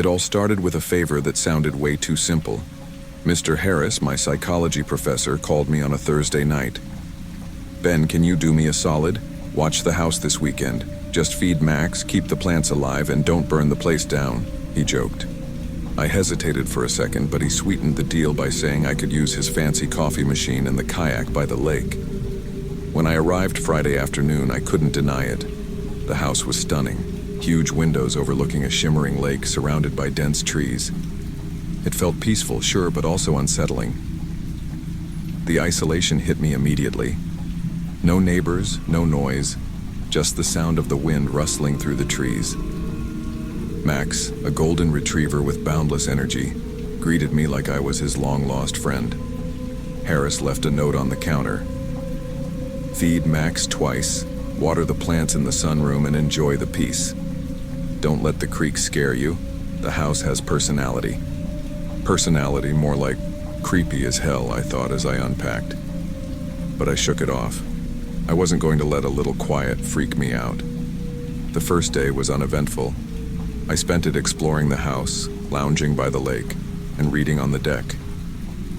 It all started with a favor that sounded way too simple. Mr. Harris, my psychology professor, called me on a Thursday night. "Ben, can you do me a solid? Watch the house this weekend. Just feed Max, keep the plants alive, and don't burn the place down," he joked. I hesitated for a second, but he sweetened the deal by saying I could use his fancy coffee machine and the kayak by the lake. When I arrived Friday afternoon, I couldn't deny it. The house was stunning. Huge windows overlooking a shimmering lake surrounded by dense trees. It felt peaceful, sure, but also unsettling. The isolation hit me immediately. No neighbors, no noise, just the sound of the wind rustling through the trees. Max, a golden retriever with boundless energy, greeted me like I was his long-lost friend. Harris left a note on the counter. "Feed Max twice, water the plants in the sunroom, and enjoy the peace. Don't let the creaks scare you. The house has personality." Personality, more like creepy as hell, I thought as I unpacked. But I shook it off. I wasn't going to let a little quiet freak me out. The first day was uneventful. I spent it exploring the house, lounging by the lake, and reading on the deck.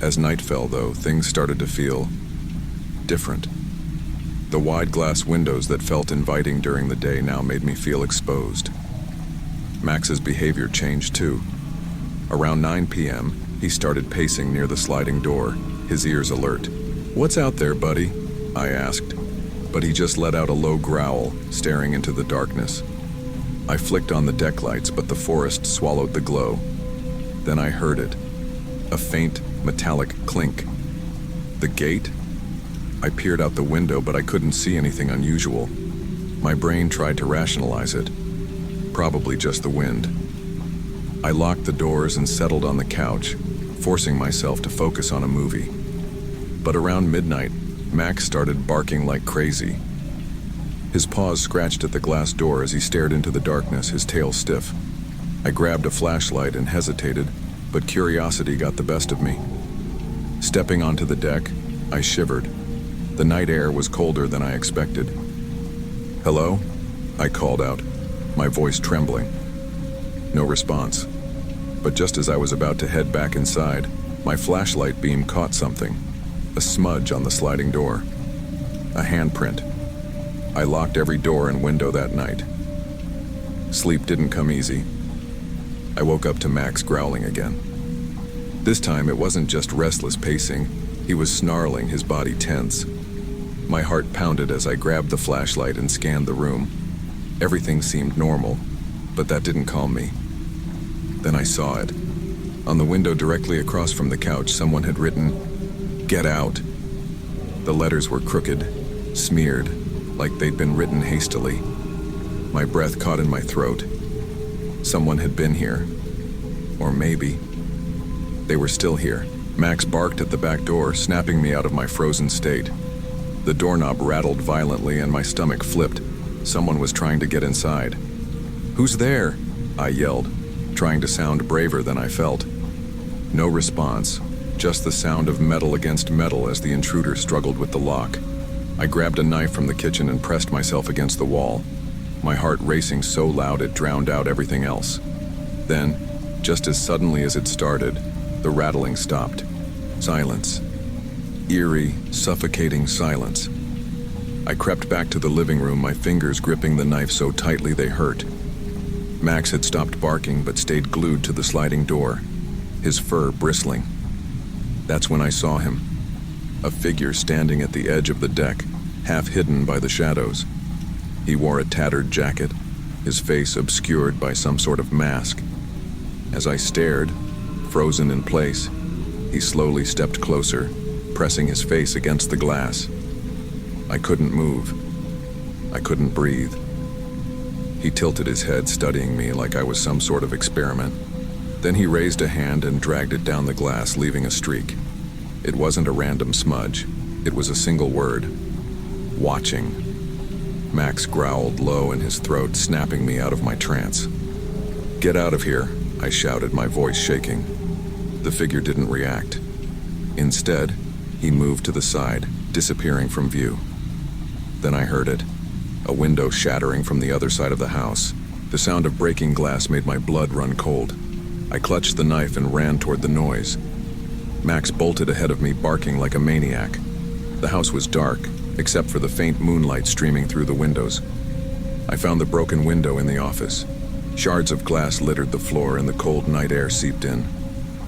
As night fell, though, things started to feel different. The wide glass windows that felt inviting during the day now made me feel exposed. Max's behavior changed too. Around 9 p.m., he started pacing near the sliding door, his ears alert. "What's out there, buddy?" I asked, but he just let out a low growl, staring into the darkness. I flicked on the deck lights, but the forest swallowed the glow. Then I heard it, a faint, metallic clink. The gate? I peered out the window, but I couldn't see anything unusual. My brain tried to rationalize it. Probably just the wind. I locked the doors and settled on the couch, forcing myself to focus on a movie. But around midnight, Max started barking like crazy. His paws scratched at the glass door as he stared into the darkness, his tail stiff. I grabbed a flashlight and hesitated, but curiosity got the best of me. Stepping onto the deck, I shivered. The night air was colder than I expected. "Hello?" I called out, my voice trembling. No response. But just as I was about to head back inside, my flashlight beam caught something. A smudge on the sliding door. A handprint. I locked every door and window that night. Sleep didn't come easy. I woke up to Max growling again. This time it wasn't just restless pacing. He was snarling, his body tense. My heart pounded as I grabbed the flashlight and scanned the room. Everything seemed normal, but that didn't calm me. Then I saw it. On the window directly across from the couch, someone had written, "Get out." The letters were crooked, smeared, like they'd been written hastily. My breath caught in my throat. Someone had been here. Or maybe they were still here. Max barked at the back door, snapping me out of my frozen state. The doorknob rattled violently and my stomach flipped. Someone was trying to get inside. "Who's there?" I yelled, trying to sound braver than I felt. No response, just the sound of metal against metal as the intruder struggled with the lock. I grabbed a knife from the kitchen and pressed myself against the wall, my heart racing so loud it drowned out everything else. Then, just as suddenly as it started, the rattling stopped. Silence. Eerie, suffocating silence. I crept back to the living room, my fingers gripping the knife so tightly they hurt. Max had stopped barking but stayed glued to the sliding door, his fur bristling. That's when I saw him. A figure standing at the edge of the deck, half hidden by the shadows. He wore a tattered jacket, his face obscured by some sort of mask. As I stared, frozen in place, he slowly stepped closer, pressing his face against the glass. I couldn't move. I couldn't breathe. He tilted his head, studying me like I was some sort of experiment. Then he raised a hand and dragged it down the glass, leaving a streak. It wasn't a random smudge. It was a single word. Watching. Max growled low in his throat, snapping me out of my trance. "Get out of here," I shouted, my voice shaking. The figure didn't react. Instead, he moved to the side, disappearing from view. Then I heard it. A window shattering from the other side of the house. The sound of breaking glass made my blood run cold. I clutched the knife and ran toward the noise. Max bolted ahead of me, barking like a maniac. The house was dark, except for the faint moonlight streaming through the windows. I found the broken window in the office. Shards of glass littered the floor and the cold night air seeped in.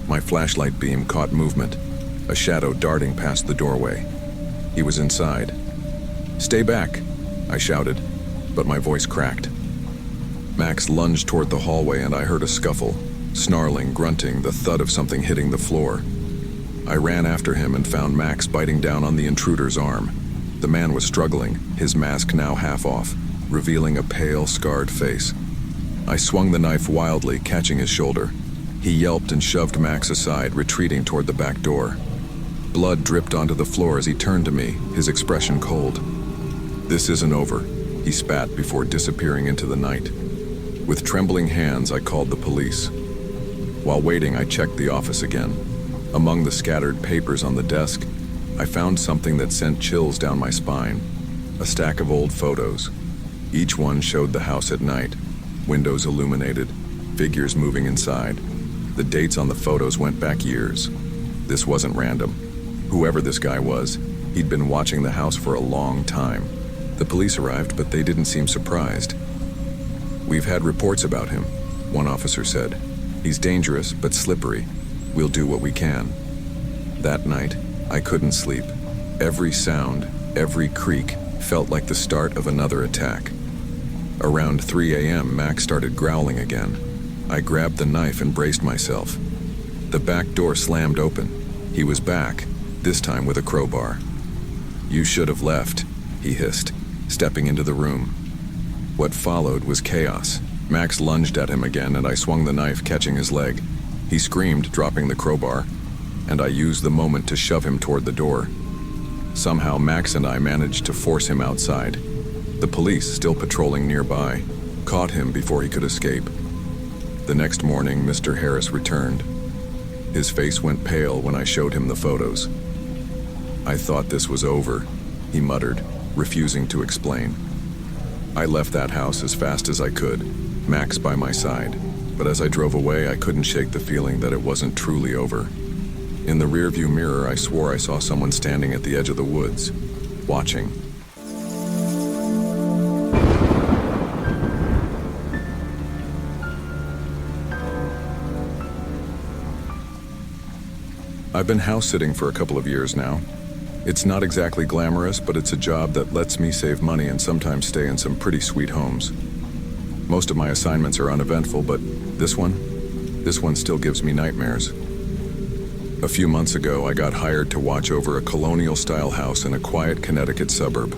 My flashlight beam caught movement, a shadow darting past the doorway. He was inside. "Stay back," I shouted, but my voice cracked. Max lunged toward the hallway and I heard a scuffle, snarling, grunting, the thud of something hitting the floor. I ran after him and found Max biting down on the intruder's arm. The man was struggling, his mask now half off, revealing a pale, scarred face. I swung the knife wildly, catching his shoulder. He yelped and shoved Max aside, retreating toward the back door. Blood dripped onto the floor as he turned to me, his expression cold. "This isn't over," he spat before disappearing into the night. With trembling hands, I called the police. While waiting, I checked the office again. Among the scattered papers on the desk, I found something that sent chills down my spine. A stack of old photos. Each one showed the house at night, windows illuminated, figures moving inside. The dates on the photos went back years. This wasn't random. Whoever this guy was, he'd been watching the house for a long time. The police arrived, but they didn't seem surprised. "We've had reports about him," one officer said. "He's dangerous, but slippery. We'll do what we can." That night, I couldn't sleep. Every sound, every creak, felt like the start of another attack. Around 3 a.m., Max started growling again. I grabbed the knife and braced myself. The back door slammed open. He was back, this time with a crowbar. "You should have left," he hissed, stepping into the room. What followed was chaos. Max lunged at him again, and I swung the knife, catching his leg. He screamed, dropping the crowbar, and I used the moment to shove him toward the door. Somehow, Max and I managed to force him outside. The police, still patrolling nearby, caught him before he could escape. The next morning, Mr. Harris returned. His face went pale when I showed him the photos. "I thought this was over," he muttered, refusing to explain. I left that house as fast as I could, Max by my side, but as I drove away, I couldn't shake the feeling that it wasn't truly over. In the rearview mirror, I swore I saw someone standing at the edge of the woods, watching. I've been house-sitting for a couple of years now. It's not exactly glamorous, but it's a job that lets me save money and sometimes stay in some pretty sweet homes. Most of my assignments are uneventful, but this one still gives me nightmares. A few months ago, I got hired to watch over a colonial-style house in a quiet Connecticut suburb.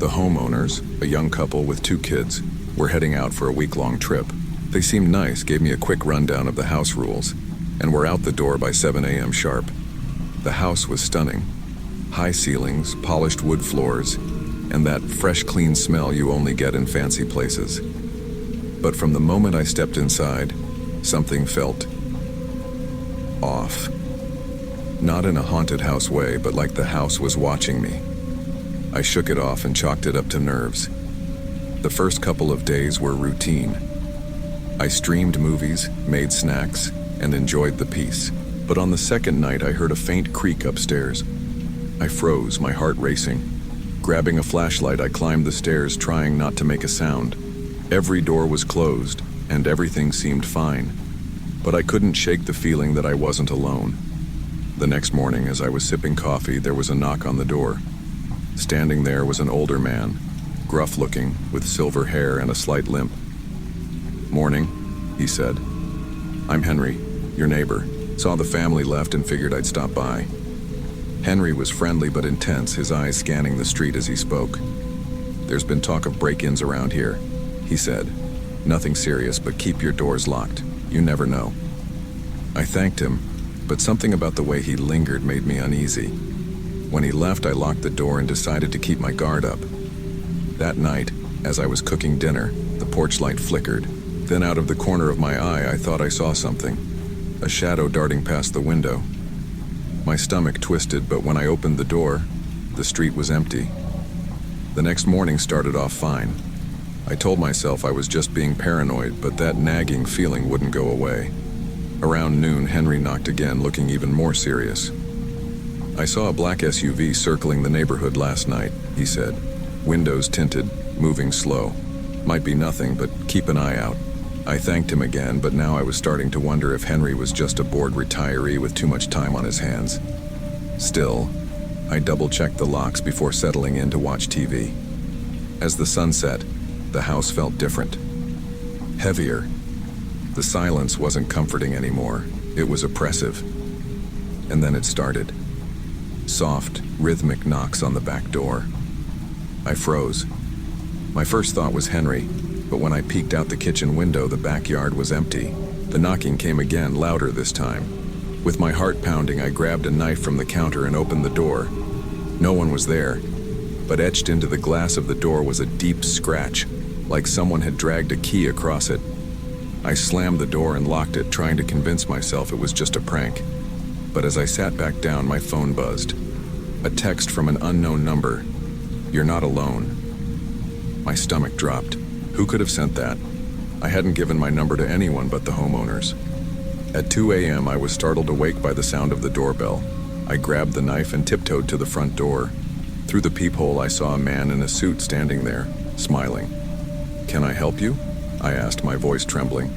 The homeowners, a young couple with 2 kids, were heading out for a week-long trip. They seemed nice, gave me a quick rundown of the house rules, and were out the door by 7 a.m. sharp. The house was stunning. High ceilings, polished wood floors, and that fresh, clean smell you only get in fancy places. But from the moment I stepped inside, something felt off. Not in a haunted house way, but like the house was watching me. I shook it off and chalked it up to nerves. The first couple of days were routine. I streamed movies, made snacks, and enjoyed the peace. But on the second night, I heard a faint creak upstairs. I froze, my heart racing. Grabbing a flashlight, I climbed the stairs, trying not to make a sound. Every door was closed, and everything seemed fine. But I couldn't shake the feeling that I wasn't alone. The next morning, as I was sipping coffee, there was a knock on the door. Standing there was an older man, gruff-looking, with silver hair and a slight limp. "Morning," he said. "I'm Henry, your neighbor. Saw the family left and figured I'd stop by." Henry was friendly but intense, his eyes scanning the street as he spoke. "There's been talk of break-ins around here," he said. "Nothing serious, but keep your doors locked. You never know." I thanked him, but something about the way he lingered made me uneasy. When he left, I locked the door and decided to keep my guard up. That night, as I was cooking dinner, the porch light flickered. Then out of the corner of my eye, I thought I saw something. A shadow darting past the window. My stomach twisted, but when I opened the door, the street was empty. The next morning started off fine. I told myself I was just being paranoid, but that nagging feeling wouldn't go away. Around noon, Henry knocked again, looking even more serious. "I saw a black SUV circling the neighborhood last night," he said. "Windows tinted, moving slow. Might be nothing, but keep an eye out." I thanked him again, but now I was starting to wonder if Henry was just a bored retiree with too much time on his hands. Still, I double-checked the locks before settling in to watch TV. As the sun set, the house felt different. Heavier. The silence wasn't comforting anymore. It was oppressive. And then it started. Soft, rhythmic knocks on the back door. I froze. My first thought was Henry, but when I peeked out the kitchen window, the backyard was empty. The knocking came again, louder this time. With my heart pounding, I grabbed a knife from the counter and opened the door. No one was there, but etched into the glass of the door was a deep scratch, like someone had dragged a key across it. I slammed the door and locked it, trying to convince myself it was just a prank. But as I sat back down, my phone buzzed. A text from an unknown number. "You're not alone." My stomach dropped. Who could have sent that? I hadn't given my number to anyone but the homeowners. At 2 a.m., I was startled awake by the sound of the doorbell. I grabbed the knife and tiptoed to the front door. Through the peephole, I saw a man in a suit standing there, smiling. "Can I help you?" I asked, my voice trembling.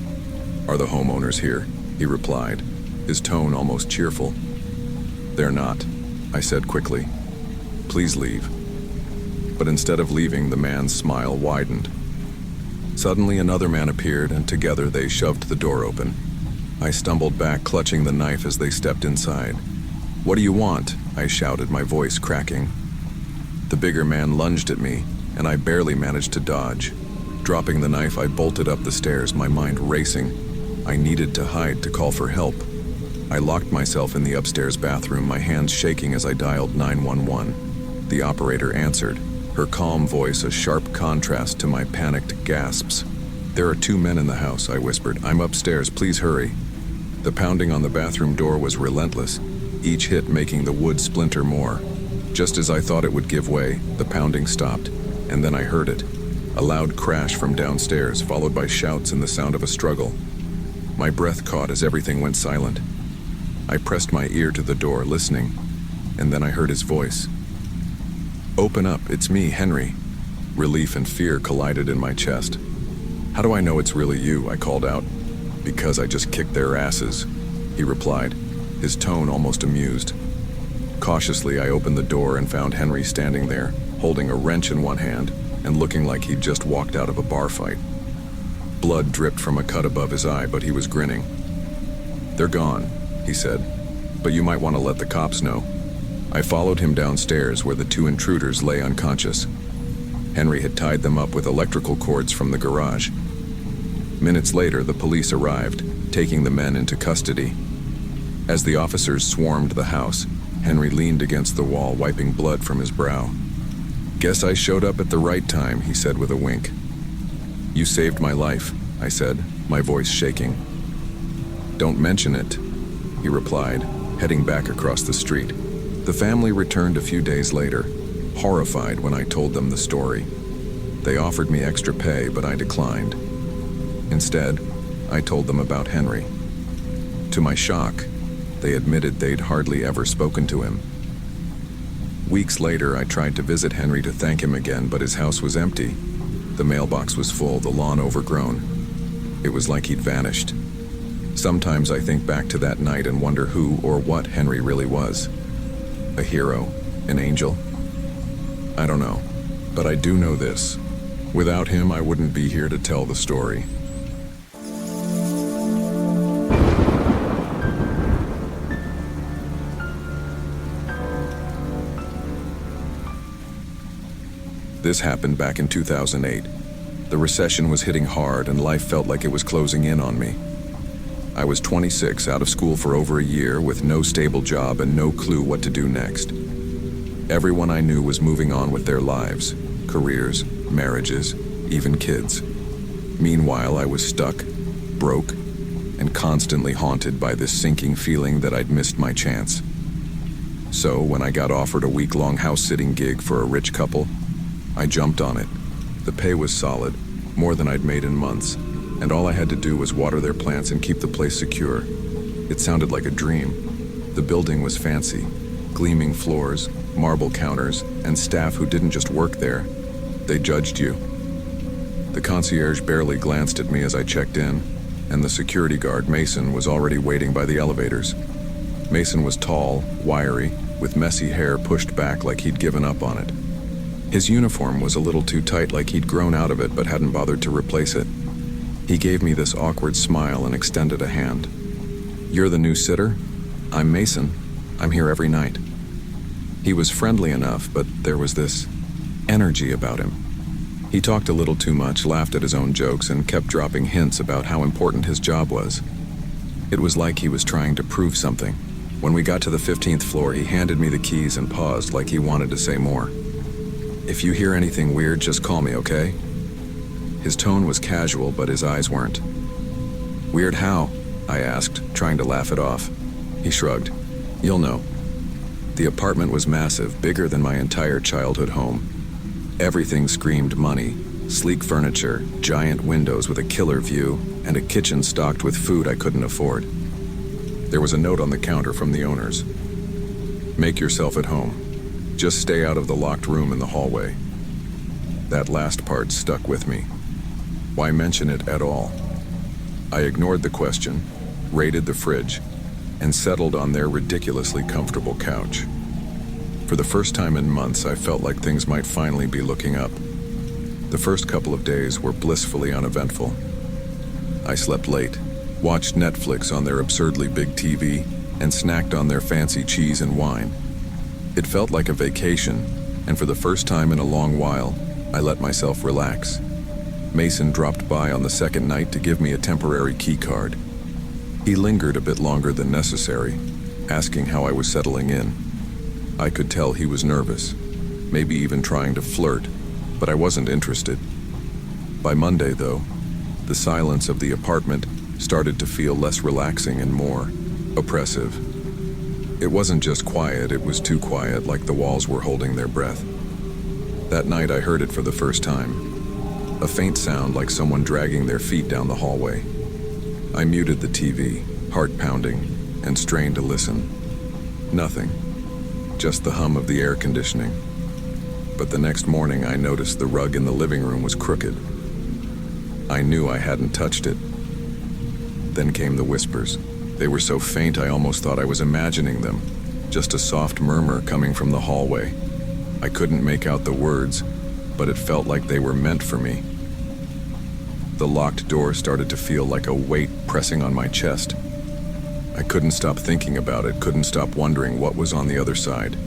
"Are the homeowners here?" he replied, his tone almost cheerful. "They're not," I said quickly. "Please leave." But instead of leaving, the man's smile widened. Suddenly another man appeared, and together they shoved the door open. I stumbled back, clutching the knife as they stepped inside. "What do you want?" I shouted, my voice cracking. The bigger man lunged at me, and I barely managed to dodge. Dropping the knife, I bolted up the stairs, my mind racing. I needed to hide, to call for help. I locked myself in the upstairs bathroom, my hands shaking as I dialed 911. The operator answered, her calm voice a sharp contrast to my panicked gasps. "There are 2 men in the house," I whispered. "I'm upstairs, please hurry." The pounding on the bathroom door was relentless, each hit making the wood splinter more. Just as I thought it would give way, the pounding stopped, and then I heard it. A loud crash from downstairs, followed by shouts and the sound of a struggle. My breath caught as everything went silent. I pressed my ear to the door, listening, and then I heard his voice. "Open up, it's me, Henry." Relief and fear collided in my chest. "How do I know it's really you?" I called out. "Because I just kicked their asses," he replied, his tone almost amused. Cautiously, I opened the door and found Henry standing there, holding a wrench in one hand and looking like he'd just walked out of a bar fight. Blood dripped from a cut above his eye, but he was grinning. "They're gone," he said, "but you might want to let the cops know." I followed him downstairs where the 2 intruders lay unconscious. Henry had tied them up with electrical cords from the garage. Minutes later, the police arrived, taking the men into custody. As the officers swarmed the house, Henry leaned against the wall, wiping blood from his brow. "Guess I showed up at the right time," he said with a wink. "You saved my life," I said, my voice shaking. "Don't mention it," he replied, heading back across the street. The family returned a few days later, horrified when I told them the story. They offered me extra pay, but I declined. Instead, I told them about Henry. To my shock, they admitted they'd hardly ever spoken to him. Weeks later, I tried to visit Henry to thank him again, but his house was empty. The mailbox was full, the lawn overgrown. It was like he'd vanished. Sometimes I think back to that night and wonder who or what Henry really was. A hero? An angel? I don't know, but I do know this. Without him, I wouldn't be here to tell the story. This happened back in 2008. The recession was hitting hard and life felt like it was closing in on me. I was 26, out of school for over a year, with no stable job and no clue what to do next. Everyone I knew was moving on with their lives, careers, marriages, even kids. Meanwhile, I was stuck, broke, and constantly haunted by this sinking feeling that I'd missed my chance. So, when I got offered a week-long house-sitting gig for a rich couple, I jumped on it. The pay was solid, more than I'd made in months, and all I had to do was water their plants and keep the place secure. It sounded like a dream. The building was fancy. Gleaming floors, marble counters, and staff who didn't just work there. They judged you. The concierge barely glanced at me as I checked in, and the security guard, Mason, was already waiting by the elevators. Mason was tall, wiry, with messy hair pushed back like he'd given up on it. His uniform was a little too tight, like he'd grown out of it but hadn't bothered to replace it. He gave me this awkward smile and extended a hand. "You're the new sitter? I'm Mason. I'm here every night." He was friendly enough, but there was this energy about him. He talked a little too much, laughed at his own jokes, and kept dropping hints about how important his job was. It was like he was trying to prove something. When we got to the 15th floor, he handed me the keys and paused like he wanted to say more. "If you hear anything weird, just call me, okay?" His tone was casual, but his eyes weren't. "Weird how?" I asked, trying to laugh it off. He shrugged. "You'll know." The apartment was massive, bigger than my entire childhood home. Everything screamed money. Sleek furniture, giant windows with a killer view, and a kitchen stocked with food I couldn't afford. There was a note on the counter from the owners. "Make yourself at home. Just stay out of the locked room in the hallway." That last part stuck with me. Why mention it at all? I ignored the question, raided the fridge, and settled on their ridiculously comfortable couch. For the first time in months, I felt like things might finally be looking up. The first couple of days were blissfully uneventful. I slept late, watched Netflix on their absurdly big TV, and snacked on their fancy cheese and wine. It felt like a vacation, and for the first time in a long while, I let myself relax. Mason dropped by on the second night to give me a temporary key card. He lingered a bit longer than necessary, asking how I was settling in. I could tell he was nervous, maybe even trying to flirt, but I wasn't interested. By Monday, though, the silence of the apartment started to feel less relaxing and more oppressive. It wasn't just quiet, it was too quiet, like the walls were holding their breath. That night I heard it for the first time. A faint sound like someone dragging their feet down the hallway. I muted the TV, heart pounding, and strained to listen. Nothing. Just the hum of the air conditioning. But the next morning I noticed the rug in the living room was crooked. I knew I hadn't touched it. Then came the whispers. They were so faint I almost thought I was imagining them. Just a soft murmur coming from the hallway. I couldn't make out the words, but it felt like they were meant for me. The locked door started to feel like a weight pressing on my chest. I couldn't stop thinking about it, couldn't stop wondering what was on the other side.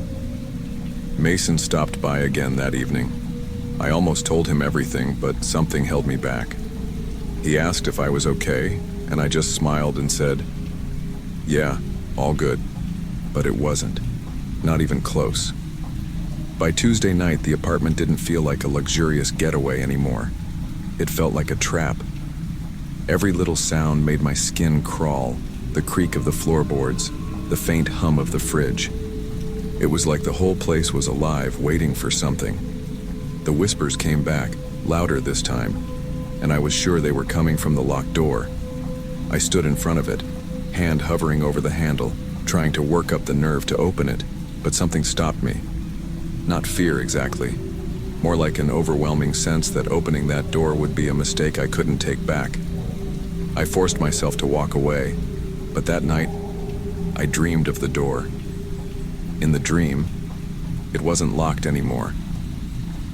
Mason stopped by again that evening. I almost told him everything, but something held me back. He asked if I was okay, and I just smiled and said, "Yeah, all good." But it wasn't. Not even close. By Tuesday night, the apartment didn't feel like a luxurious getaway anymore. It felt like a trap. Every little sound made my skin crawl, the creak of the floorboards, the faint hum of the fridge. It was like the whole place was alive, waiting for something. The whispers came back, louder this time, and I was sure they were coming from the locked door. I stood in front of it, hand hovering over the handle, trying to work up the nerve to open it, but something stopped me. Not fear exactly, more like an overwhelming sense that opening that door would be a mistake I couldn't take back. I forced myself to walk away, but that night, I dreamed of the door. In the dream, it wasn't locked anymore.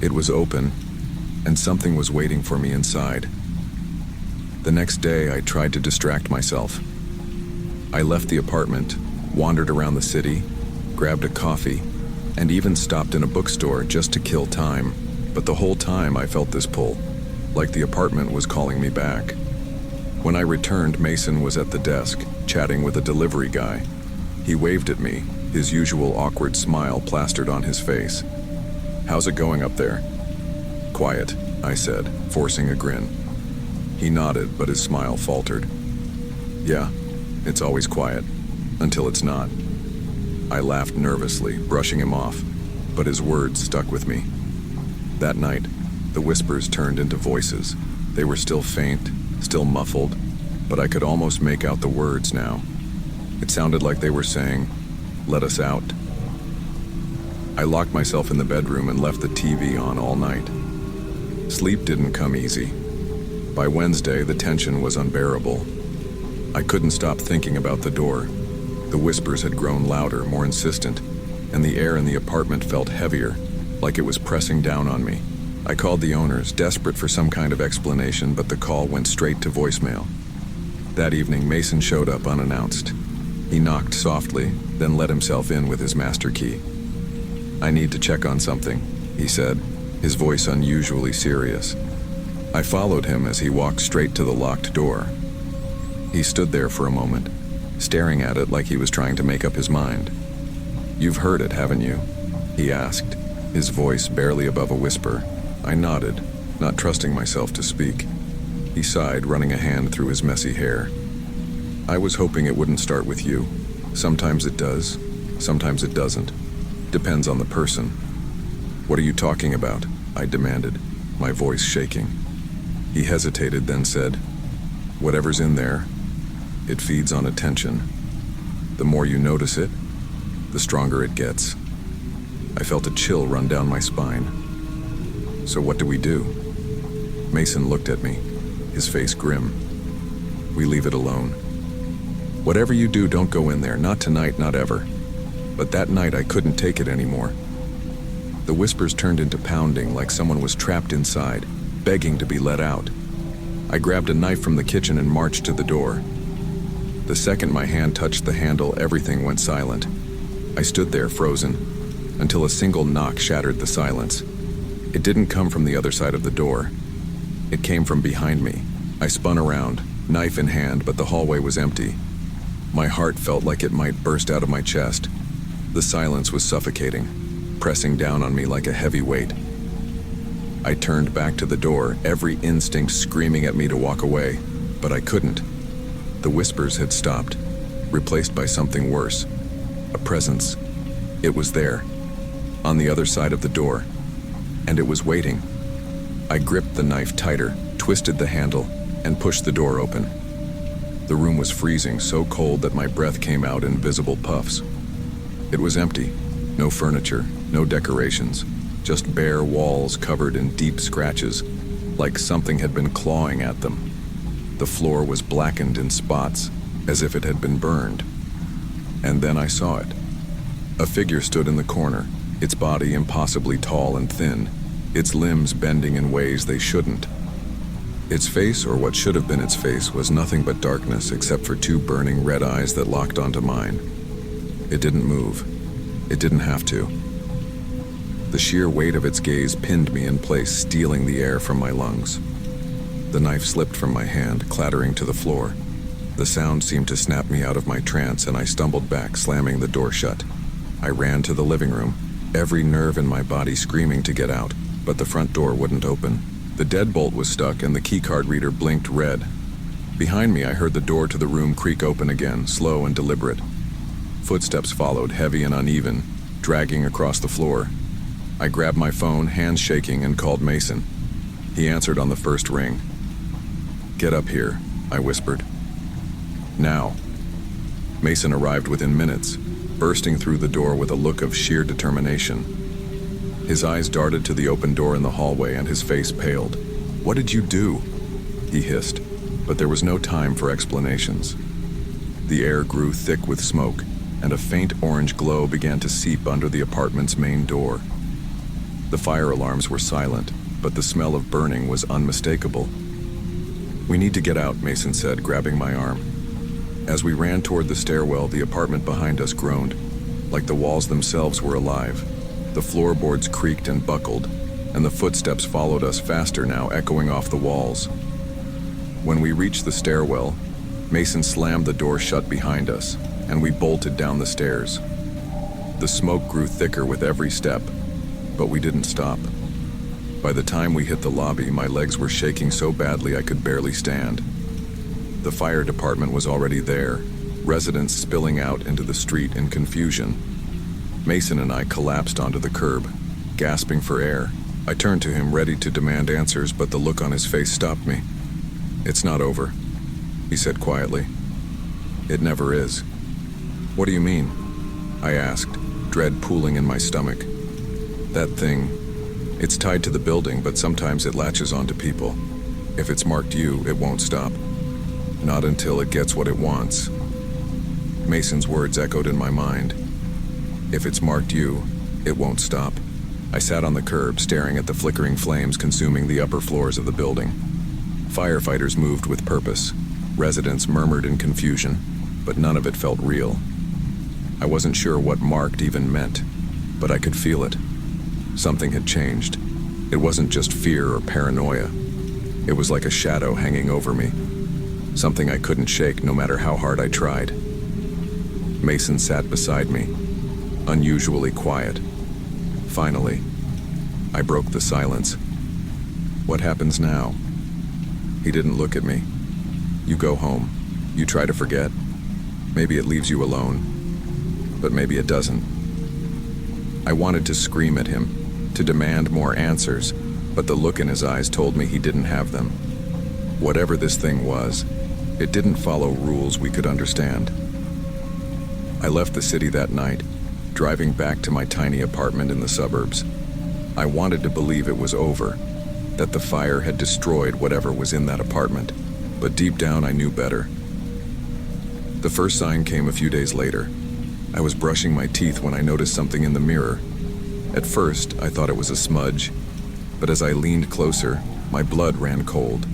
It was open, and something was waiting for me inside. The next day, I tried to distract myself. I left the apartment, wandered around the city, grabbed a coffee, and even stopped in a bookstore just to kill time. But the whole time I felt this pull, like the apartment was calling me back. When I returned, Mason was at the desk, chatting with a delivery guy. He waved at me, his usual awkward smile plastered on his face. "How's it going up there?" "Quiet," I said, forcing a grin. He nodded, but his smile faltered. "Yeah, it's always quiet, until it's not." I laughed nervously, brushing him off, but his words stuck with me. That night, the whispers turned into voices. They were still faint, still muffled, but I could almost make out the words now. It sounded like they were saying, "Let us out." I locked myself in the bedroom and left the TV on all night. Sleep didn't come easy. By Wednesday, the tension was unbearable. I couldn't stop thinking about the door. The whispers had grown louder, more insistent, and the air in the apartment felt heavier, like it was pressing down on me. I called the owners, desperate for some kind of explanation, but the call went straight to voicemail. That evening, Mason showed up unannounced. He knocked softly, then let himself in with his master key. "I need to check on something," he said, his voice unusually serious. I followed him as he walked straight to the locked door. He stood there for a moment, staring at it like he was trying to make up his mind. "You've heard it, haven't you?" he asked, his voice barely above a whisper. I nodded, not trusting myself to speak. He sighed, running a hand through his messy hair. "I was hoping it wouldn't start with you. Sometimes it does, sometimes it doesn't. Depends on the person." "What are you talking about?" I demanded, my voice shaking. He hesitated, then said, "Whatever's in there, it feeds on attention. The more you notice it, the stronger it gets." I felt a chill run down my spine. "So what do we do?" Mason looked at me, his face grim. "We leave it alone. Whatever you do, don't go in there. Not tonight, not ever." But that night I couldn't take it anymore. The whispers turned into pounding, like someone was trapped inside, begging to be let out. I grabbed a knife from the kitchen and marched to the door. The second my hand touched the handle, everything went silent. I stood there frozen, until a single knock shattered the silence. It didn't come from the other side of the door. It came from behind me. I spun around, knife in hand, but the hallway was empty. My heart felt like it might burst out of my chest. The silence was suffocating, pressing down on me like a heavy weight. I turned back to the door, every instinct screaming at me to walk away, but I couldn't. The whispers had stopped, replaced by something worse. A presence. It was there, on the other side of the door, and it was waiting. I gripped the knife tighter, twisted the handle, and pushed the door open. The room was freezing, so cold that my breath came out in visible puffs. It was empty. No furniture, no decorations, just bare walls covered in deep scratches, like something had been clawing at them. The floor was blackened in spots, as if it had been burned. And then I saw it. A figure stood in the corner, its body impossibly tall and thin, its limbs bending in ways they shouldn't. Its face, or what should have been its face, was nothing but darkness except for two burning red eyes that locked onto mine. It didn't move. It didn't have to. The sheer weight of its gaze pinned me in place, stealing the air from my lungs. The knife slipped from my hand, clattering to the floor. The sound seemed to snap me out of my trance, and I stumbled back, slamming the door shut. I ran to the living room, every nerve in my body screaming to get out, but the front door wouldn't open. The deadbolt was stuck, and the keycard reader blinked red. Behind me, I heard the door to the room creak open again, slow and deliberate. Footsteps followed, heavy and uneven, dragging across the floor. I grabbed my phone, hands shaking, and called Mason. He answered on the first ring. "Get up here," I whispered. "Now." Mason arrived within minutes, bursting through the door with a look of sheer determination. His eyes darted to the open door in the hallway, and his face paled. "What did you do?" he hissed, but there was no time for explanations. The air grew thick with smoke, and a faint orange glow began to seep under the apartment's main door. The fire alarms were silent, but the smell of burning was unmistakable. "We need to get out," Mason said, grabbing my arm. As we ran toward the stairwell, the apartment behind us groaned, like the walls themselves were alive. The floorboards creaked and buckled, and the footsteps followed us faster now, echoing off the walls. When we reached the stairwell, Mason slammed the door shut behind us, and we bolted down the stairs. The smoke grew thicker with every step, but we didn't stop. By the time we hit the lobby, my legs were shaking so badly I could barely stand. The fire department was already there, residents spilling out into the street in confusion. Mason and I collapsed onto the curb, gasping for air. I turned to him, ready to demand answers, but the look on his face stopped me. "It's not over," he said quietly. "It never is." What do you mean? I asked, dread pooling in my stomach. That thing, it's tied to the building, but sometimes it latches onto people. If it's marked you, it won't stop. Not until it gets what it wants. Mason's words echoed in my mind. If it's marked you, it won't stop. I sat on the curb, staring at the flickering flames consuming the upper floors of the building. Firefighters moved with purpose. Residents murmured in confusion, but none of it felt real. I wasn't sure what marked even meant, but I could feel it. Something had changed. It wasn't just fear or paranoia. It was like a shadow hanging over me. Something I couldn't shake no matter how hard I tried. Mason sat beside me, unusually quiet. Finally, I broke the silence. What happens now? He didn't look at me. You go home. You try to forget. Maybe it leaves you alone, but maybe it doesn't. I wanted to scream at him, to demand more answers, but the look in his eyes told me he didn't have them. Whatever this thing was, it didn't follow rules we could understand. I left the city that night, driving back to my tiny apartment in the suburbs. I wanted to believe it was over, that the fire had destroyed whatever was in that apartment, but deep down I knew better. The first sign came a few days later. I was brushing my teeth when I noticed something in the mirror. At first, I thought it was a smudge, but as I leaned closer, my blood ran cold.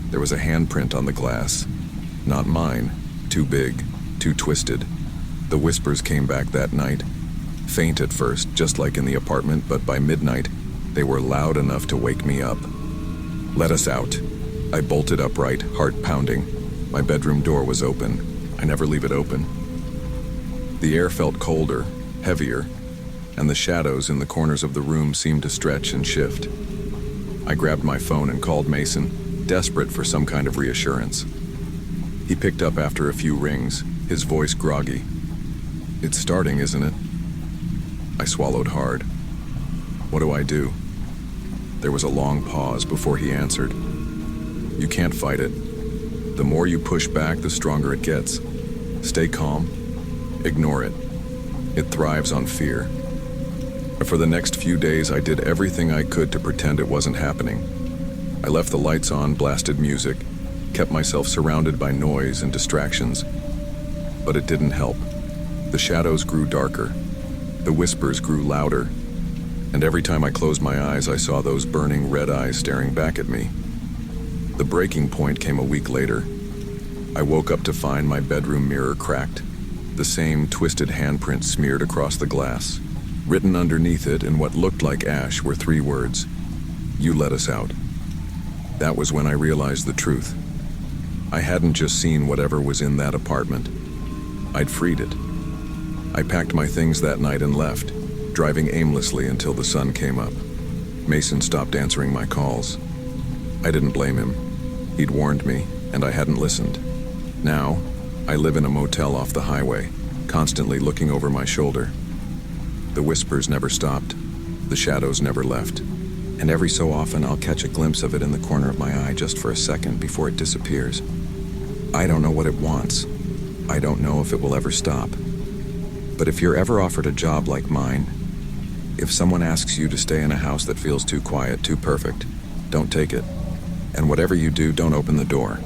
There was a handprint on the glass. Not mine. Too big, too twisted. The whispers came back that night. Faint at first, just like in the apartment, but by midnight, they were loud enough to wake me up. Let us out. I bolted upright, heart pounding. My bedroom door was open. I never leave it open. The air felt colder, heavier, and the shadows in the corners of the room seemed to stretch and shift. I grabbed my phone and called Mason, desperate for some kind of reassurance. He picked up after a few rings, his voice groggy. It's starting, isn't it? I swallowed hard. What do I do? There was a long pause before he answered. You can't fight it. The more you push back, the stronger it gets. Stay calm. Ignore it. It thrives on fear. For the next few days, I did everything I could to pretend it wasn't happening. I left the lights on, blasted music, kept myself surrounded by noise and distractions. But it didn't help. The shadows grew darker. The whispers grew louder. And every time I closed my eyes, I saw those burning red eyes staring back at me. The breaking point came a week later. I woke up to find my bedroom mirror cracked. The same twisted handprint smeared across the glass. Written underneath it in what looked like ash were 3 words. You let us out. That was when I realized the truth. I hadn't just seen whatever was in that apartment. I'd freed it. I packed my things that night and left, driving aimlessly until the sun came up. Mason stopped answering my calls. I didn't blame him. He'd warned me, and I hadn't listened. Now, I live in a motel off the highway, constantly looking over my shoulder. The whispers never stopped. The shadows never left. And every so often, I'll catch a glimpse of it in the corner of my eye just for a second before it disappears. I don't know what it wants. I don't know if it will ever stop. But if you're ever offered a job like mine, if someone asks you to stay in a house that feels too quiet, too perfect, don't take it. And whatever you do, don't open the door.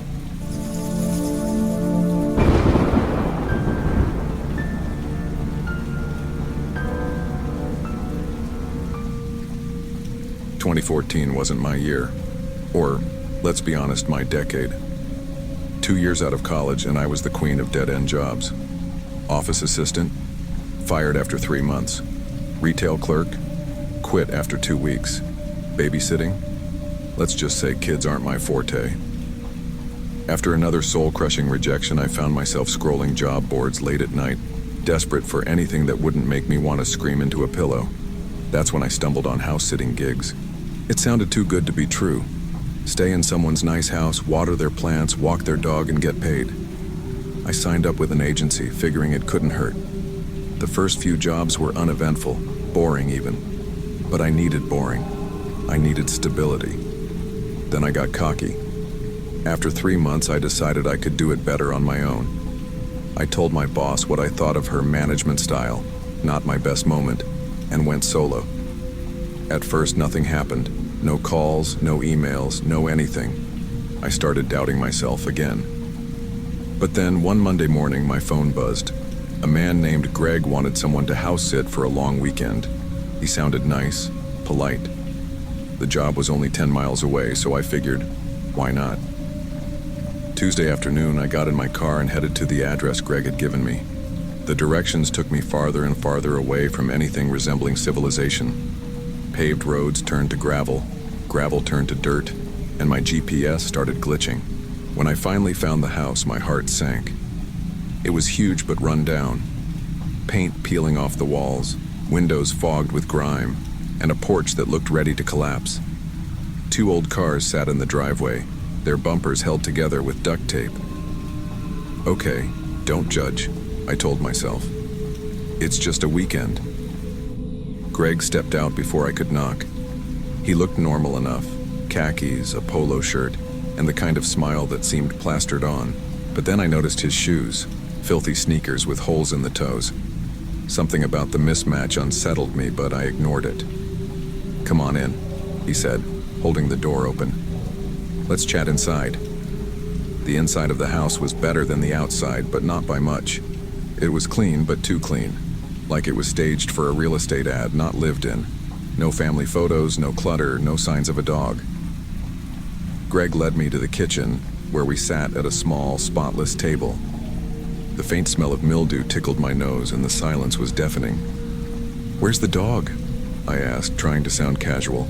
"2014 wasn't my year. Or, let's be honest, my decade. 2 years out of college and I was the queen of dead-end jobs. Office assistant, fired after 3 months. Retail clerk, quit after 2 weeks. Babysitting, let's just say kids aren't my forte. After another soul-crushing rejection, I found myself scrolling job boards late at night, desperate for anything that wouldn't make me want to scream into a pillow. That's when I stumbled on house-sitting gigs. It sounded too good to be true. Stay in someone's nice house, water their plants, walk their dog, and get paid. I signed up with an agency, figuring it couldn't hurt. The first few jobs were uneventful, boring even. But I needed boring. I needed stability. Then I got cocky. After 3 months, I decided I could do it better on my own. I told my boss what I thought of her management style, not my best moment, and went solo. At first, nothing happened. No calls, no emails, no anything. I started doubting myself again. But then, one Monday morning, my phone buzzed. A man named Greg wanted someone to house sit for a long weekend. He sounded nice, polite. The job was only 10 miles away, so I figured, why not? Tuesday afternoon, I got in my car and headed to the address Greg had given me. The directions took me farther and farther away from anything resembling civilization. Paved roads turned to gravel, gravel turned to dirt, and my GPS started glitching. When I finally found the house, my heart sank. It was huge but run down. Paint peeling off the walls, windows fogged with grime, and a porch that looked ready to collapse. 2 old cars sat in the driveway, their bumpers held together with duct tape. Okay, don't judge, I told myself. It's just a weekend. Greg stepped out before I could knock. He looked normal enough, khakis, a polo shirt, and the kind of smile that seemed plastered on. But then I noticed his shoes, filthy sneakers with holes in the toes. Something about the mismatch unsettled me, but I ignored it. "Come on in," he said, holding the door open. "Let's chat inside." The inside of the house was better than the outside, but not by much. It was clean, but too clean. Like it was staged for a real estate ad, not lived in. No family photos, no clutter, no signs of a dog. Greg led me to the kitchen, where we sat at a small, spotless table. The faint smell of mildew tickled my nose, and the silence was deafening. "Where's the dog?" I asked, trying to sound casual.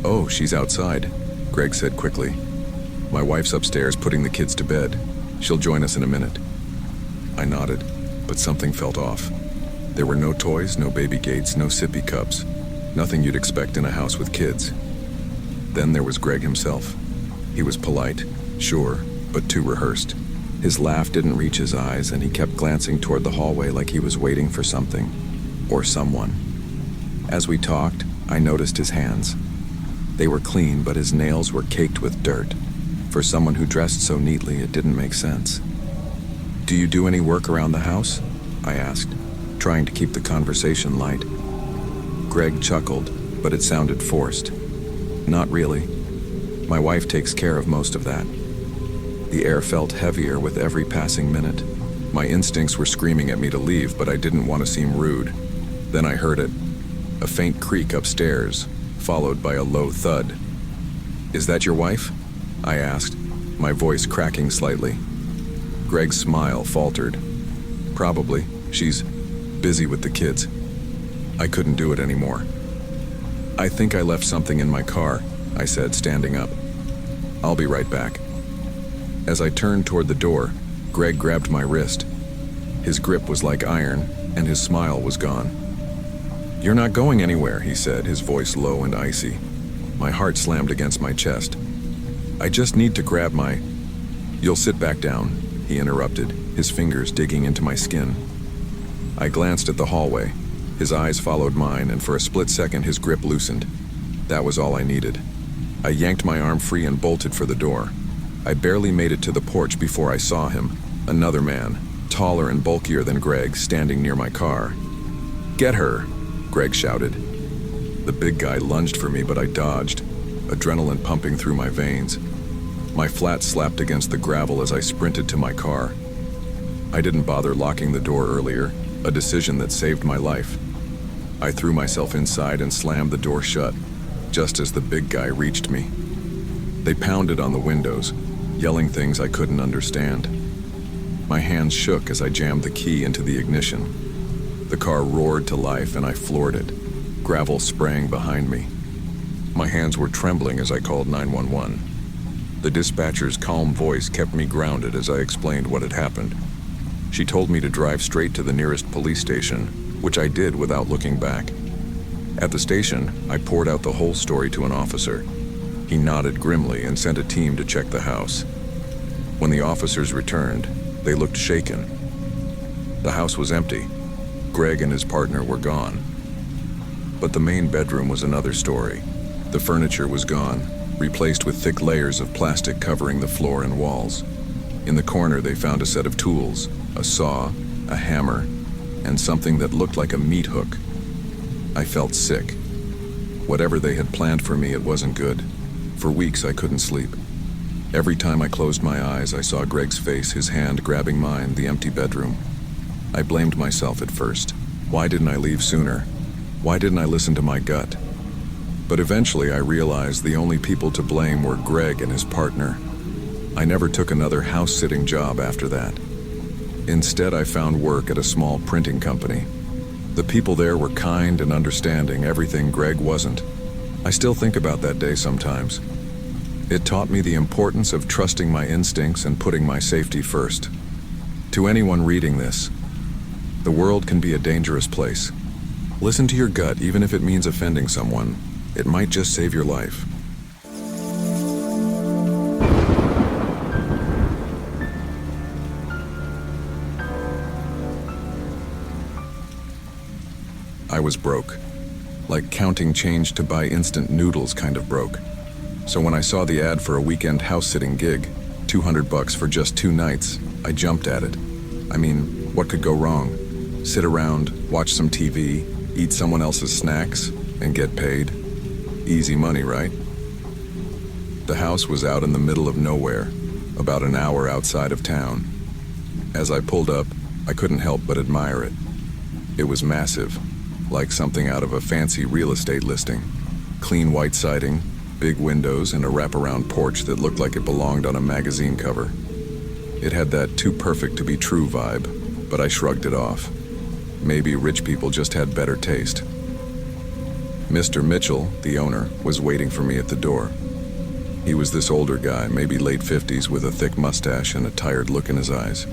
"Oh, she's outside," Greg said quickly. "My wife's upstairs putting the kids to bed. She'll join us in a minute." I nodded, but something felt off. There were no toys, no baby gates, no sippy cups. Nothing you'd expect in a house with kids. Then there was Greg himself. He was polite, sure, but too rehearsed. His laugh didn't reach his eyes, and he kept glancing toward the hallway like he was waiting for something, or someone. As we talked, I noticed his hands. They were clean, but his nails were caked with dirt. For someone who dressed so neatly, it didn't make sense. "Do you do any work around the house?" I asked, trying to keep the conversation light. Greg chuckled, but it sounded forced. "Not really. My wife takes care of most of that." The air felt heavier with every passing minute. My instincts were screaming at me to leave, but I didn't want to seem rude. Then I heard it, a faint creak upstairs, followed by a low thud. "Is that your wife?" I asked, my voice cracking slightly. Greg's smile faltered. "Probably. She's busy with the kids." I couldn't do it anymore. "I think I left something in my car," I said, standing up. "I'll be right back." As I turned toward the door, Greg grabbed my wrist. His grip was like iron, and his smile was gone. "You're not going anywhere," he said, his voice low and icy. My heart slammed against my chest. "I just need to grab my—" "You'll sit back down," he interrupted, his fingers digging into my skin. I glanced at the hallway. His eyes followed mine, and for a split second his grip loosened. That was all I needed. I yanked my arm free and bolted for the door. I barely made it to the porch before I saw him, another man, taller and bulkier than Greg, standing near my car. "Get her!" Greg shouted. The big guy lunged for me, but I dodged, adrenaline pumping through my veins. My flat slapped against the gravel as I sprinted to my car. I didn't bother locking the door earlier, a decision that saved my life. I threw myself inside and slammed the door shut, just as the big guy reached me. They pounded on the windows, yelling things I couldn't understand. My hands shook as I jammed the key into the ignition. The car roared to life and I floored it, gravel spraying behind me. My hands were trembling as I called 911. The dispatcher's calm voice kept me grounded as I explained what had happened. She told me to drive straight to the nearest police station, which I did without looking back. At the station, I poured out the whole story to an officer. He nodded grimly and sent a team to check the house. When the officers returned, they looked shaken. The house was empty. Greg and his partner were gone. But the main bedroom was another story. The furniture was gone, replaced with thick layers of plastic covering the floor and walls. In the corner, they found a set of tools, a saw, a hammer, and something that looked like a meat hook. I felt sick. Whatever they had planned for me, it wasn't good. For weeks, I couldn't sleep. Every time I closed my eyes, I saw Greg's face, his hand grabbing mine, the empty bedroom. I blamed myself at first. Why didn't I leave sooner? Why didn't I listen to my gut? But eventually I realized the only people to blame were Greg and his partner. I never took another house-sitting job after that. Instead, I found work at a small printing company. The people there were kind and understanding, everything Greg wasn't. I still think about that day sometimes. It taught me the importance of trusting my instincts and putting my safety first. To anyone reading this, the world can be a dangerous place. Listen to your gut, even if it means offending someone. It might just save your life. I was broke. Like counting change to buy instant noodles kind of broke. So when I saw the ad for a weekend house-sitting gig, $200 for just 2 nights, I jumped at it. I mean, what could go wrong? Sit around, watch some TV, eat someone else's snacks, and get paid. Easy money, right? The house was out in the middle of nowhere, about an hour outside of town. As I pulled up, I couldn't help but admire it. It was massive, like something out of a fancy real estate listing. Clean white siding, big windows, and a wraparound porch that looked like it belonged on a magazine cover. It had that too perfect to be true vibe, but I shrugged it off. Maybe rich people just had better taste. Mr. Mitchell, the owner, was waiting for me at the door. He was this older guy, maybe late 50s, with a thick mustache and a tired look in his eyes.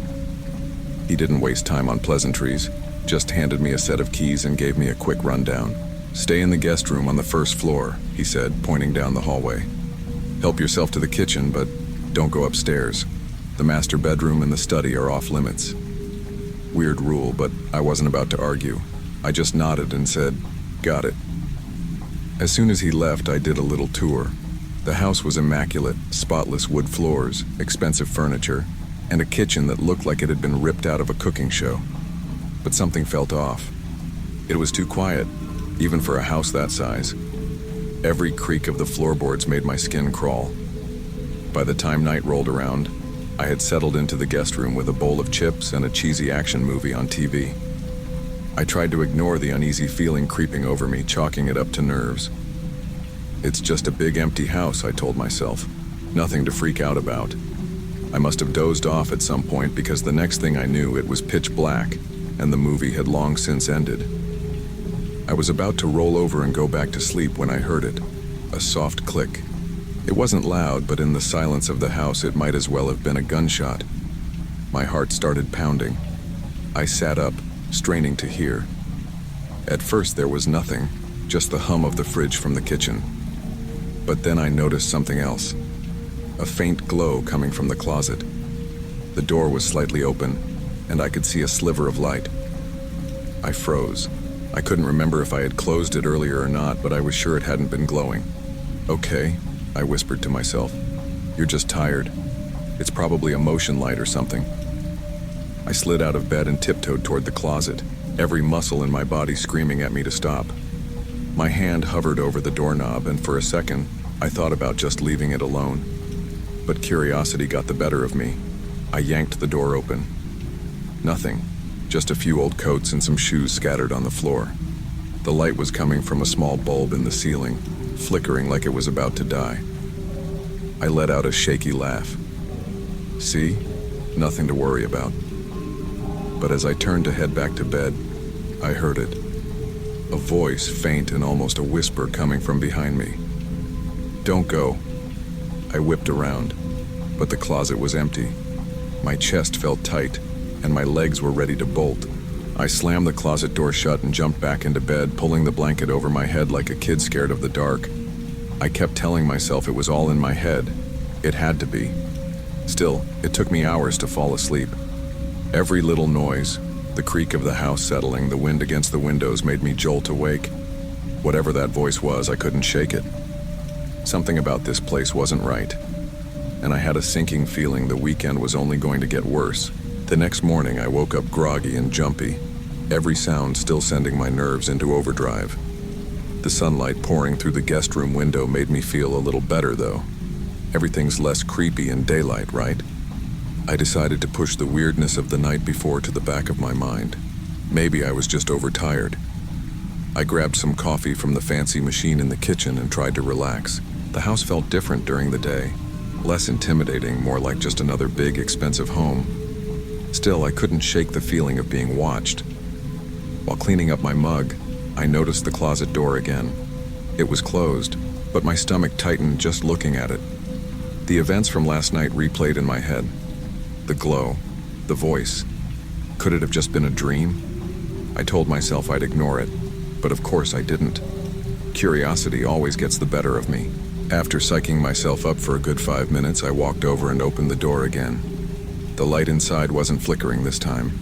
He didn't waste time on pleasantries, just handed me a set of keys and gave me a quick rundown. "Stay in the guest room on the first floor," he said, pointing down the hallway. "Help yourself to the kitchen, but don't go upstairs. The master bedroom and the study are off limits." Weird rule, but I wasn't about to argue. I just nodded and said, "Got it." As soon as he left, I did a little tour. The house was immaculate, spotless wood floors, expensive furniture, and a kitchen that looked like it had been ripped out of a cooking show. But something felt off. It was too quiet, even for a house that size. Every creak of the floorboards made my skin crawl. By the time night rolled around, I had settled into the guest room with a bowl of chips and a cheesy action movie on TV. I tried to ignore the uneasy feeling creeping over me, chalking it up to nerves. It's just a big empty house, I told myself. Nothing to freak out about. I must have dozed off at some point because the next thing I knew, it was pitch black, and the movie had long since ended. I was about to roll over and go back to sleep when I heard it, a soft click. It wasn't loud, but in the silence of the house, it might as well have been a gunshot. My heart started pounding. I sat up, straining to hear. At first there was nothing, just the hum of the fridge from the kitchen. But then I noticed something else. A faint glow coming from the closet. The door was slightly open, and I could see a sliver of light. I froze. I couldn't remember if I had closed it earlier or not, but I was sure it hadn't been glowing. "Okay," I whispered to myself. "You're just tired. It's probably a motion light or something." I slid out of bed and tiptoed toward the closet, every muscle in my body screaming at me to stop. My hand hovered over the doorknob, and for a second, I thought about just leaving it alone. But curiosity got the better of me. I yanked the door open. Nothing. Just a few old coats and some shoes scattered on the floor. The light was coming from a small bulb in the ceiling, flickering like it was about to die. I let out a shaky laugh. See? Nothing to worry about. But as I turned to head back to bed, I heard it. A voice, faint and almost a whisper, coming from behind me. "Don't go." I whipped around, but the closet was empty. My chest felt tight, and my legs were ready to bolt. I slammed the closet door shut and jumped back into bed, pulling the blanket over my head like a kid scared of the dark. I kept telling myself it was all in my head. It had to be. Still, it took me hours to fall asleep. Every little noise, the creak of the house settling, the wind against the windows, made me jolt awake. Whatever that voice was, I couldn't shake it. Something about this place wasn't right. and I had a sinking feeling the weekend was only going to get worse. The next morning, I woke up groggy and jumpy, every sound still sending my nerves into overdrive. The sunlight pouring through the guest room window made me feel a little better, though. Everything's less creepy in daylight, right? I decided to push the weirdness of the night before to the back of my mind. Maybe I was just overtired. I grabbed some coffee from the fancy machine in the kitchen and tried to relax. The house felt different during the day. Less intimidating, more like just another big, expensive home. Still, I couldn't shake the feeling of being watched. While cleaning up my mug, I noticed the closet door again. It was closed, but my stomach tightened just looking at it. The events from last night replayed in my head. The glow, the voice. Could it have just been a dream? I told myself I'd ignore it, but of course I didn't. Curiosity always gets the better of me. After psyching myself up for a good 5 minutes, I walked over and opened the door again. The light inside wasn't flickering this time.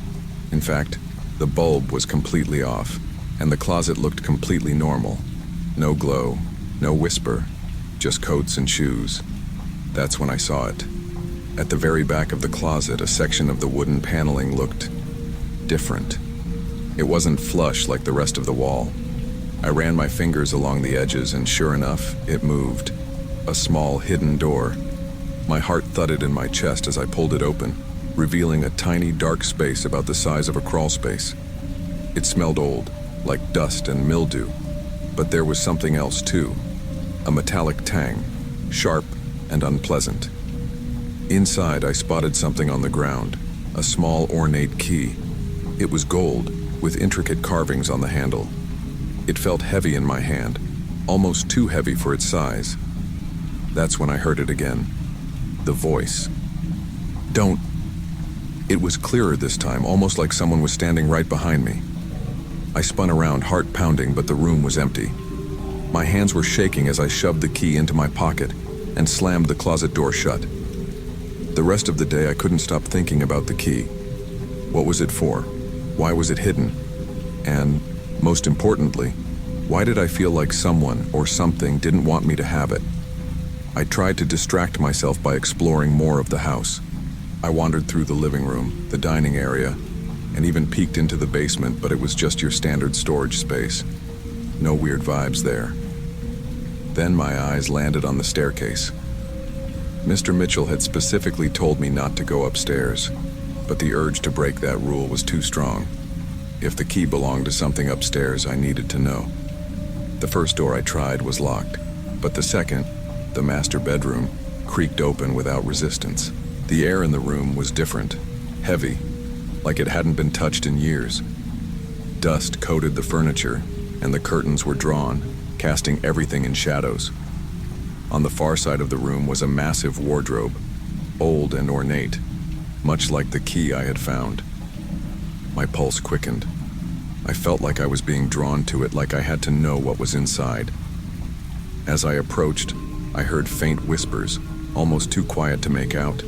In fact, the bulb was completely off, and the closet looked completely normal. No glow, no whisper, just coats and shoes. That's when I saw it. At the very back of the closet, a section of the wooden paneling looked different. It wasn't flush like the rest of the wall. I ran my fingers along the edges, and sure enough, it moved. A small, hidden door. My heart thudded in my chest as I pulled it open, revealing a tiny, dark space about the size of a crawl space. It smelled old, like dust and mildew, but there was something else too. A metallic tang, sharp and unpleasant. Inside, I spotted something on the ground, a small, ornate key. It was gold, with intricate carvings on the handle. It felt heavy in my hand, almost too heavy for its size. That's when I heard it again. The voice. Don't. It was clearer this time, almost like someone was standing right behind me. I spun around, heart pounding, but the room was empty. My hands were shaking as I shoved the key into my pocket and slammed the closet door shut. The rest of the day I couldn't stop thinking about the key. What was it for? Why was it hidden? And, most importantly, why did I feel like someone or something didn't want me to have it? I tried to distract myself by exploring more of the house. I wandered through the living room, the dining area, and even peeked into the basement, but it was just your standard storage space. No weird vibes there. Then my eyes landed on the staircase. Mr. Mitchell had specifically told me not to go upstairs, but the urge to break that rule was too strong. If the key belonged to something upstairs, I needed to know. The first door I tried was locked, but the second, the master bedroom, creaked open without resistance. The air in the room was different, heavy, like it hadn't been touched in years. Dust coated the furniture, and the curtains were drawn, casting everything in shadows. On the far side of the room was a massive wardrobe, old and ornate, much like the key I had found. My pulse quickened. I felt like I was being drawn to it, like I had to know what was inside. As I approached, I heard faint whispers, almost too quiet to make out.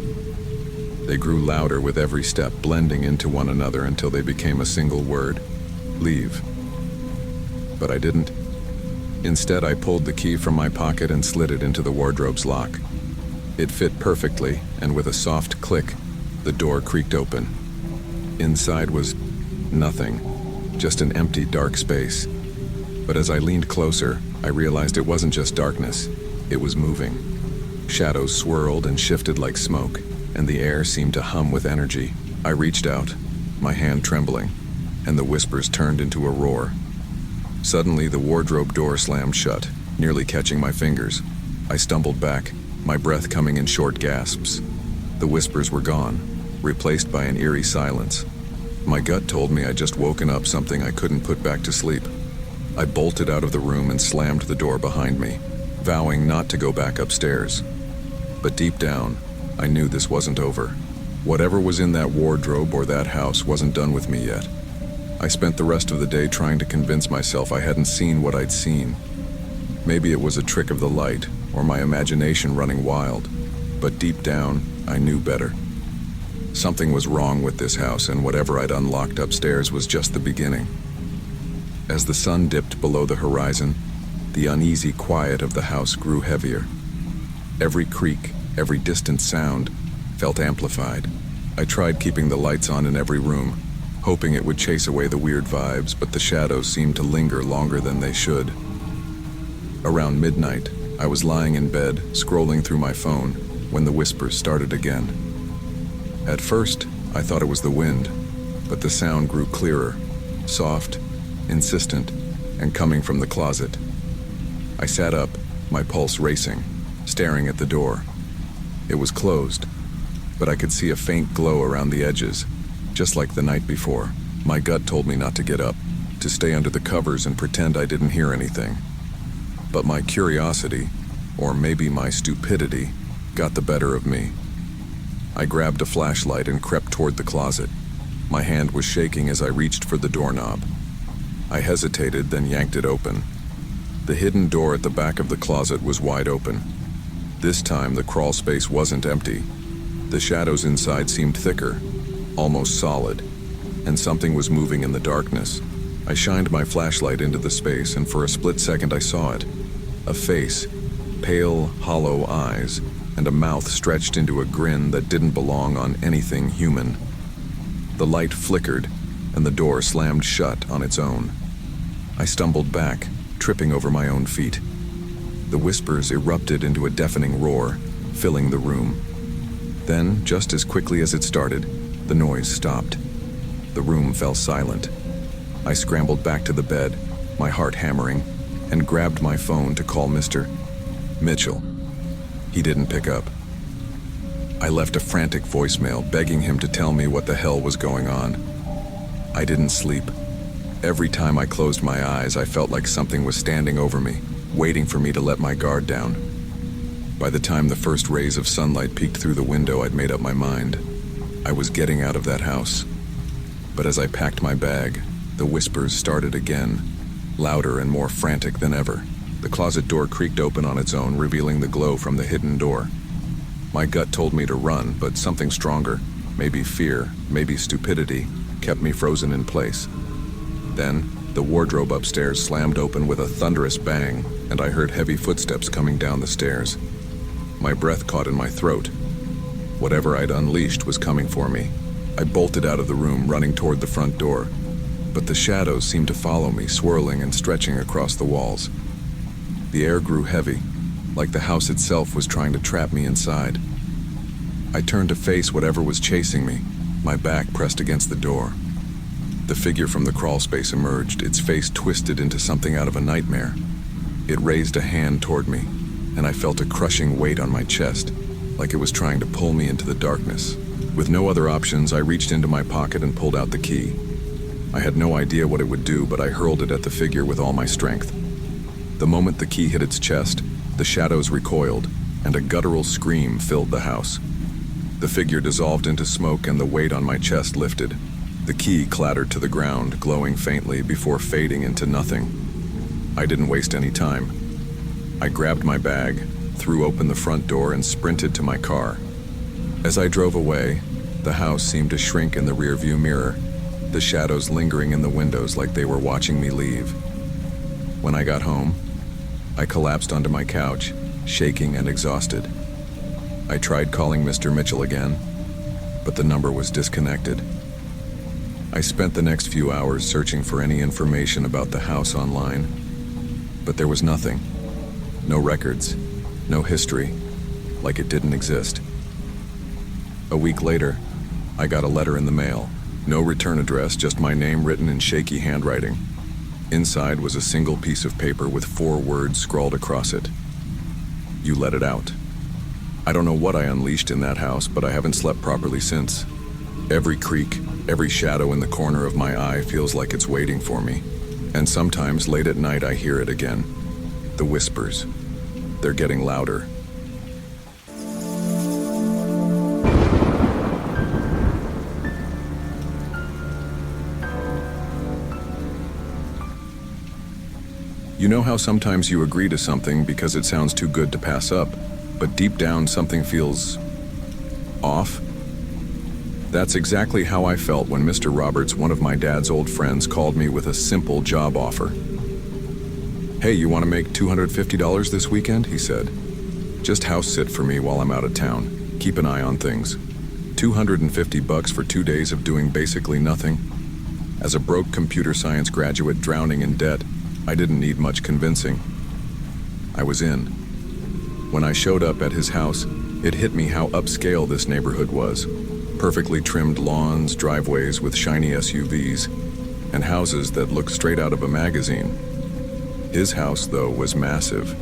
They grew louder with every step, blending into one another until they became a single word: leave. But I didn't. Instead, I pulled the key from my pocket and slid it into the wardrobe's lock. It fit perfectly, and with a soft click, the door creaked open. Inside was nothing, just an empty, dark space. But as I leaned closer, I realized it wasn't just darkness, it was moving. Shadows swirled and shifted like smoke, and the air seemed to hum with energy. I reached out, my hand trembling, and the whispers turned into a roar. Suddenly, the wardrobe door slammed shut, nearly catching my fingers. I stumbled back, my breath coming in short gasps. The whispers were gone, replaced by an eerie silence. My gut told me I'd just woken up something I couldn't put back to sleep. I bolted out of the room and slammed the door behind me, vowing not to go back upstairs. But deep down, I knew this wasn't over. Whatever was in that wardrobe or that house wasn't done with me yet. I spent the rest of the day trying to convince myself I hadn't seen what I'd seen. Maybe it was a trick of the light, or my imagination running wild, but deep down, I knew better. Something was wrong with this house, and whatever I'd unlocked upstairs was just the beginning. As the sun dipped below the horizon, the uneasy quiet of the house grew heavier. Every creak, Every distant sound felt amplified. I tried keeping the lights on in every room, hoping it would chase away the weird vibes, but the shadows seemed to linger longer than they should. Around midnight, I was lying in bed, scrolling through my phone, when the whispers started again. At first, I thought it was the wind, but the sound grew clearer, soft, insistent, and coming from the closet. I sat up, my pulse racing, staring at the door. It was closed, but I could see a faint glow around the edges, just like the night before. My gut told me not to get up, to stay under the covers and pretend I didn't hear anything. But my curiosity, or maybe my stupidity, got the better of me. I grabbed a flashlight and crept toward the closet. My hand was shaking as I reached for the doorknob. I hesitated, then yanked it open. The hidden door at the back of the closet was wide open. This time, the crawl space wasn't empty. The shadows inside seemed thicker, almost solid, and something was moving in the darkness. I shined my flashlight into the space, and for a split second I saw it. A face, pale, hollow eyes, and a mouth stretched into a grin that didn't belong on anything human. The light flickered, and the door slammed shut on its own. I stumbled back, tripping over my own feet. The whispers erupted into a deafening roar, filling the room. Then, just as quickly as it started, the noise stopped. The room fell silent. I scrambled back to the bed, my heart hammering, and grabbed my phone to call Mr. Mitchell. He didn't pick up. I left a frantic voicemail begging him to tell me what the hell was going on. I didn't sleep. Every time I closed my eyes, I felt like something was standing over me, waiting for me to let my guard down. By the time the first rays of sunlight peeked through the window, I'd made up my mind. I was getting out of that house. But as I packed my bag, the whispers started again, louder and more frantic than ever. The closet door creaked open on its own, revealing the glow from the hidden door. My gut told me to run, but something stronger, maybe fear, maybe stupidity, kept me frozen in place. Then, the wardrobe upstairs slammed open with a thunderous bang, and I heard heavy footsteps coming down the stairs. My breath caught in my throat. Whatever I'd unleashed was coming for me. I bolted out of the room, running toward the front door, but the shadows seemed to follow me, swirling and stretching across the walls. The air grew heavy, like the house itself was trying to trap me inside. I turned to face whatever was chasing me, my back pressed against the door. The figure from the crawl space emerged, its face twisted into something out of a nightmare. It raised a hand toward me, and I felt a crushing weight on my chest, like it was trying to pull me into the darkness. With no other options, I reached into my pocket and pulled out the key. I had no idea what it would do, but I hurled it at the figure with all my strength. The moment the key hit its chest, the shadows recoiled, and a guttural scream filled the house. The figure dissolved into smoke, and the weight on my chest lifted. The key clattered to the ground, glowing faintly before fading into nothing. I didn't waste any time. I grabbed my bag, threw open the front door, and sprinted to my car. As I drove away, the house seemed to shrink in the rearview mirror, the shadows lingering in the windows like they were watching me leave. When I got home, I collapsed onto my couch, shaking and exhausted. I tried calling Mr. Mitchell again, but the number was disconnected. I spent the next few hours searching for any information about the house online, but there was nothing. No records, no history, like it didn't exist. A week later, I got a letter in the mail. No return address, just my name written in shaky handwriting. Inside was a single piece of paper with 4 words scrawled across it. You let it out. I don't know what I unleashed in that house, but I haven't slept properly since. Every creak, every shadow in the corner of my eye feels like it's waiting for me. And sometimes late at night I hear it again. The whispers. They're getting louder. You know how sometimes you agree to something because it sounds too good to pass up, but deep down something feels off? That's exactly how I felt when Mr. Roberts, one of my dad's old friends, called me with a simple job offer. "Hey, you want to make $250 this weekend?" he said. Just house sit for me while I'm out of town. Keep an eye on things. $250 for 2 days of doing basically nothing. As a broke computer science graduate drowning in debt, I didn't need much convincing. I was in. When I showed up at his house, it hit me how upscale this neighborhood was. Perfectly trimmed lawns, driveways with shiny SUVs, and houses that looked straight out of a magazine. His house, though, was massive.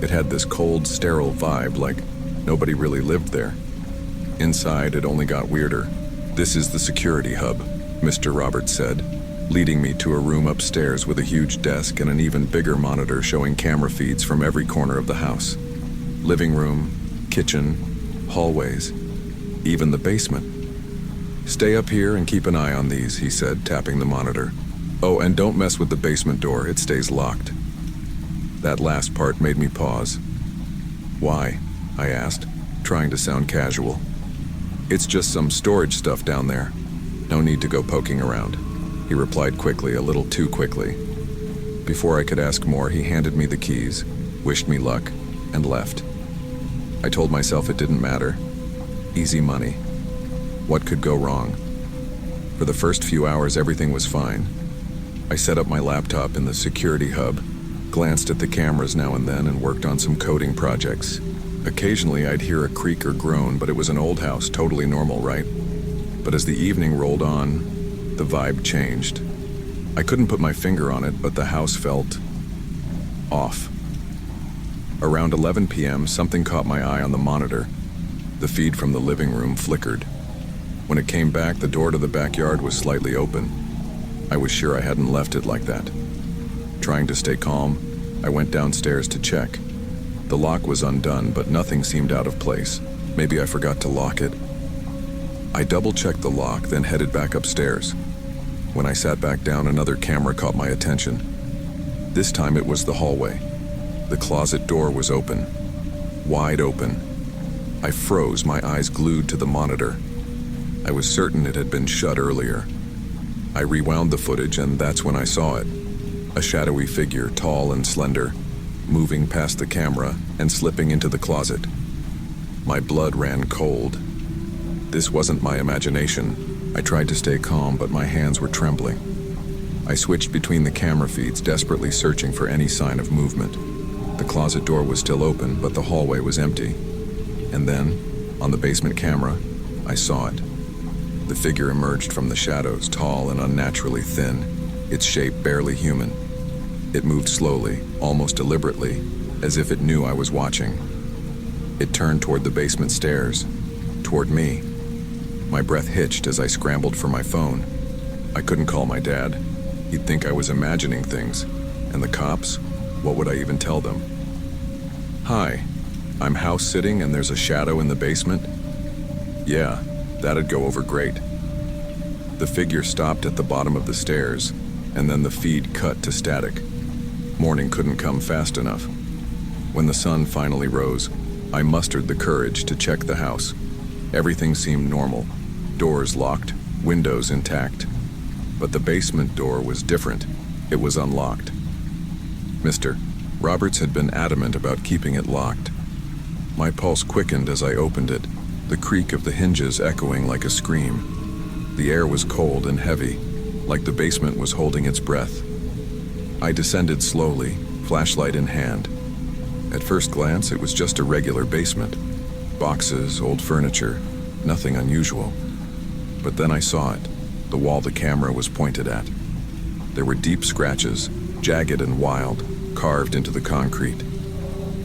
It had this cold, sterile vibe, like nobody really lived there. Inside, it only got weirder. "This is the security hub," Mr. Roberts said, leading me to a room upstairs with a huge desk and an even bigger monitor showing camera feeds from every corner of the house. Living room, kitchen, hallways, even the basement. "Stay up here and keep an eye on these," he said, tapping the monitor. "Oh, and don't mess with the basement door, it stays locked." That last part made me pause. "Why?" I asked, trying to sound casual. "It's just some storage stuff down there. No need to go poking around," he replied quickly, a little too quickly. Before I could ask more, he handed me the keys, wished me luck, and left. I told myself it didn't matter. Easy money. What could go wrong? For the first few hours, everything was fine. I set up my laptop in the security hub, glanced at the cameras now and then, and worked on some coding projects. Occasionally, I'd hear a creak or groan, but it was an old house, totally normal, right? But as the evening rolled on, the vibe changed. I couldn't put my finger on it, but the house felt off. Around 11 p.m., something caught my eye on the monitor. The feed from the living room flickered. When it came back, the door to the backyard was slightly open. I was sure I hadn't left it like that. Trying to stay calm, I went downstairs to check. The lock was undone, but nothing seemed out of place. Maybe I forgot to lock it. I double-checked the lock, then headed back upstairs. When I sat back down, another camera caught my attention. This time it was the hallway. The closet door was open. Wide open. I froze, my eyes glued to the monitor. I was certain it had been shut earlier. I rewound the footage, and that's when I saw it. A shadowy figure, tall and slender, moving past the camera and slipping into the closet. My blood ran cold. This wasn't my imagination. I tried to stay calm, but my hands were trembling. I switched between the camera feeds, desperately searching for any sign of movement. The closet door was still open, but the hallway was empty. And then, on the basement camera, I saw it. The figure emerged from the shadows, tall and unnaturally thin, its shape barely human. It moved slowly, almost deliberately, as if it knew I was watching. It turned toward the basement stairs, toward me. My breath hitched as I scrambled for my phone. I couldn't call my dad. He'd think I was imagining things. And the cops? What would I even tell them? "Hi, I'm house sitting and there's a shadow in the basement." Yeah, that'd go over great. The figure stopped at the bottom of the stairs, and then the feed cut to static. Morning couldn't come fast enough. When the sun finally rose, I mustered the courage to check the house. Everything seemed normal. Doors locked, windows intact. But the basement door was different. It was unlocked. Mr. Roberts had been adamant about keeping it locked. My pulse quickened as I opened it, the creak of the hinges echoing like a scream. The air was cold and heavy, like the basement was holding its breath. I descended slowly, flashlight in hand. At first glance, it was just a regular basement. Boxes, old furniture, nothing unusual. But then I saw it, the wall the camera was pointed at. There were deep scratches, jagged and wild, carved into the concrete.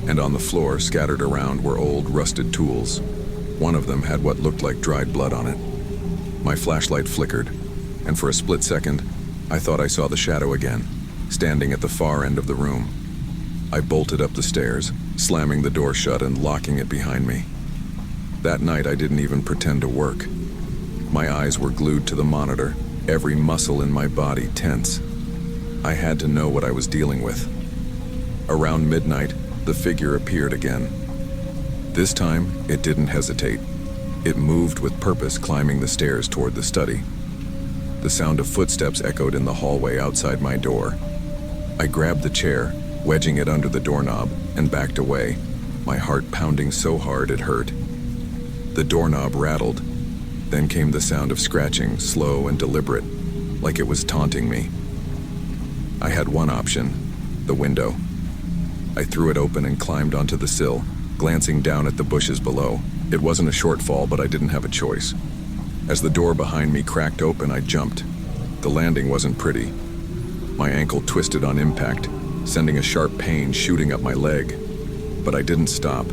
And on the floor, scattered around, were old, rusted tools. One of them had what looked like dried blood on it. My flashlight flickered, and for a split second, I thought I saw the shadow again, standing at the far end of the room. I bolted up the stairs, slamming the door shut and locking it behind me. That night, I didn't even pretend to work. My eyes were glued to the monitor, every muscle in my body tense. I had to know what I was dealing with. Around midnight, the figure appeared again. This time, it didn't hesitate. It moved with purpose, climbing the stairs toward the study. The sound of footsteps echoed in the hallway outside my door. I grabbed the chair, wedging it under the doorknob, and backed away. my heart pounding so hard it hurt. The doorknob rattled. Then came the sound of scratching, slow and deliberate, like it was taunting me. I had one option, the window. I threw it open and climbed onto the sill, glancing down at the bushes below. It wasn't a short fall, but I didn't have a choice. As the door behind me cracked open, I jumped. The landing wasn't pretty. My ankle twisted on impact, sending a sharp pain shooting up my leg. But I didn't stop.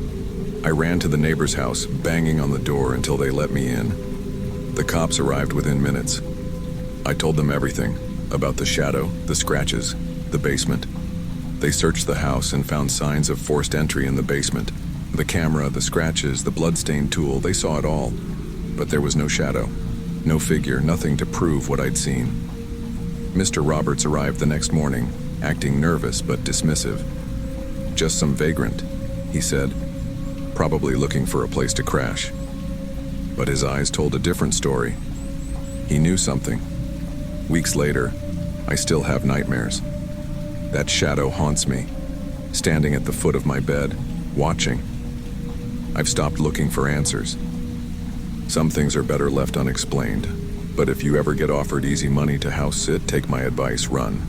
I ran to the neighbor's house, banging on the door until they let me in. The cops arrived within minutes. I told them everything, about the shadow, the scratches, the basement. They searched the house and found signs of forced entry in the basement. The camera, the scratches, the bloodstained tool, they saw it all. But there was no shadow, no figure, nothing to prove what I'd seen. Mr. Roberts arrived the next morning, acting nervous but dismissive. "Just some vagrant," he said, "probably looking for a place to crash." But his eyes told a different story. He knew something. Weeks later, I still have nightmares. That shadow haunts me, standing at the foot of my bed, watching. I've stopped looking for answers. Some things are better left unexplained, but if you ever get offered easy money to house sit, take my advice, run.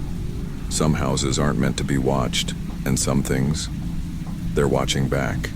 Some houses aren't meant to be watched, and some things, they're watching back.